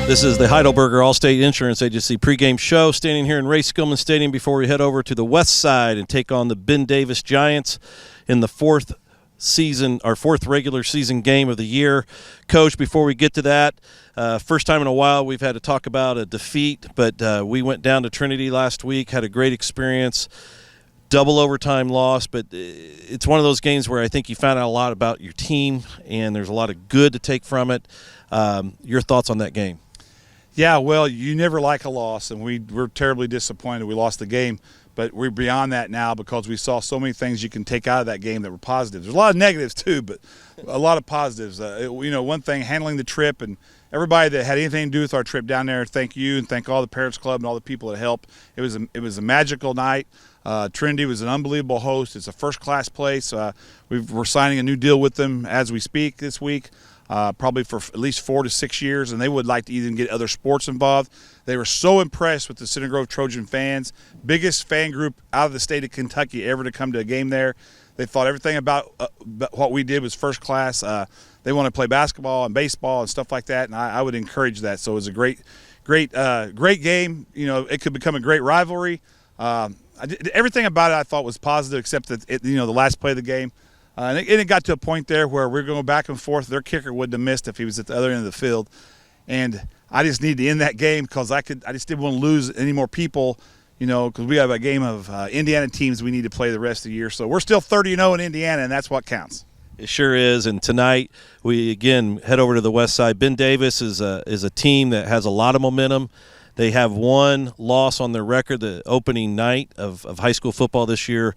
This is the Heidelberger Allstate Insurance Agency pregame show, standing here in Ray Skillman Stadium before we head over to the west side and take on the Ben Davis Giants in the fourth regular season game of the year. Coach, before we get to that, first time in a while we've had to talk about a defeat, but we went down to Trinity last week, had a great experience. Double overtime loss, but it's one of those games where I think you found out a lot about your team, and there's a lot of good to take from it. Your thoughts on that game? Yeah, well, you never like a loss, and we're terribly disappointed we lost the game. But we're beyond that now because we saw so many things you can take out of that game that were positive. There's a lot of negatives too, but a lot of positives. One thing, handling the trip, and everybody that had anything to do with our trip down there, thank you, and thank all the Parents Club and all the people that helped. It was a magical night. Trinity was an unbelievable host. It's a first-class place. We're signing a new deal with them as we speak this week. Probably for at least 4 to 6 years, and they would like to even get other sports involved. They were so impressed with the Center Grove Trojan fans, biggest fan group out of the state of Kentucky ever to come to a game there. They thought everything about what we did was first class. They want to play basketball and baseball and stuff like that, and I would encourage that. So it was a great game. It could become a great rivalry. Everything about it I thought was positive, except that the last play of the game. And it got to a point there where we're going back and forth. Their kicker wouldn't have missed if he was at the other end of the field. And I just needed to end that game because I just didn't want to lose any more people, because we have a game of Indiana teams we need to play the rest of the year. So we're still 30-0 in Indiana, and that's what counts. It sure is. And tonight we, again, head over to the west side. Ben Davis is a team that has a lot of momentum. They have one loss on their record the opening night of high school football this year.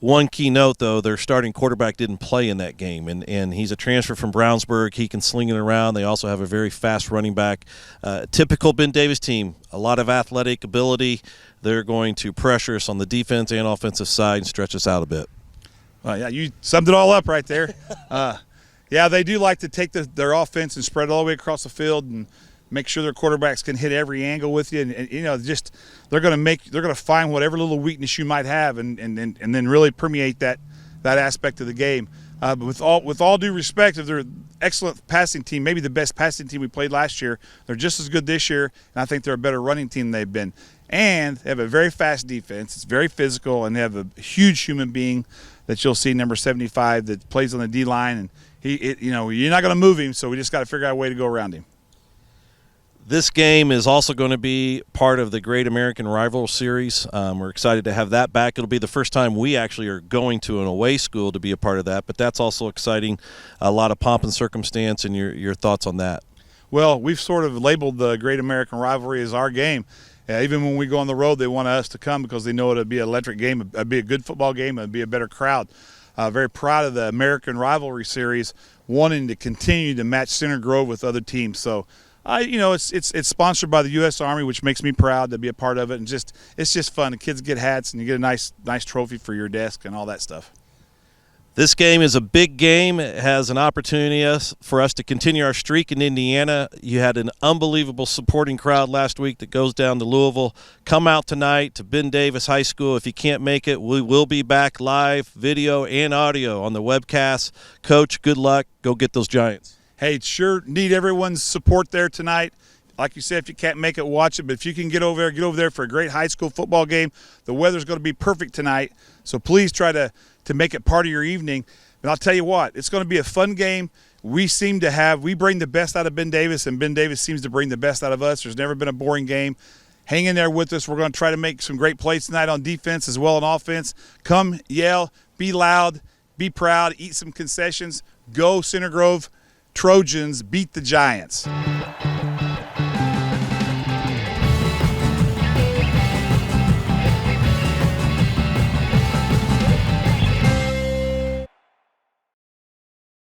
One key note, though, their starting quarterback didn't play in that game, and he's a transfer from Brownsburg. He can sling it around. They also have a very fast running back. Typical Ben Davis team, a lot of athletic ability. They're going to pressure us on the defense and offensive side and stretch us out a bit. Yeah, you summed it all up right there. Yeah, they do like to take their offense and spread it all the way across the field and make sure their quarterbacks can hit every angle with you, and they're going to find whatever little weakness you might have, and then really permeate that aspect of the game. But with all due respect, if they're an excellent passing team, maybe the best passing team we played last year, they're just as good this year, and I think they're a better running team than they've been. And they have a very fast defense. It's very physical, and they have a huge human being that you'll see, number 75, that plays on the D line, and you're not going to move him, so we just got to figure out a way to go around him. This game is also going to be part of the Great American Rival Series. We're excited to have that back. It'll be the first time we actually are going to an away school to be a part of that, but that's also exciting. A lot of pomp and circumstance, and your thoughts on that. Well, we've sort of labeled the Great American Rivalry as our game. Even when we go on the road, they want us to come because they know it'll be an electric game, it'll be a good football game, it'll be a better crowd. Very proud of the American Rivalry Series, wanting to continue to match Center Grove with other teams. So, it's sponsored by the U.S. Army, which makes me proud to be a part of it, and it's just fun. The kids get hats, and you get a nice trophy for your desk and all that stuff. This game is a big game. It has an opportunity for us to continue our streak in Indiana. You had an unbelievable supporting crowd last week that goes down to Louisville. Come out tonight to Ben Davis High School. If you can't make it, we will be back live, video and audio on the webcast. Coach, good luck. Go get those Giants. Hey, sure need everyone's support there tonight. Like you said, if you can't make it, watch it. But if you can get over there for a great high school football game. The weather's going to be perfect tonight, so please try to make it part of your evening. And I'll tell you what, it's going to be a fun game. We bring the best out of Ben Davis, and Ben Davis seems to bring the best out of us. There's never been a boring game. Hang in there with us. We're going to try to make some great plays tonight on defense as well as on offense. Come, yell, be loud, be proud, eat some concessions. Go Center Grove Trojans, beat the Giants.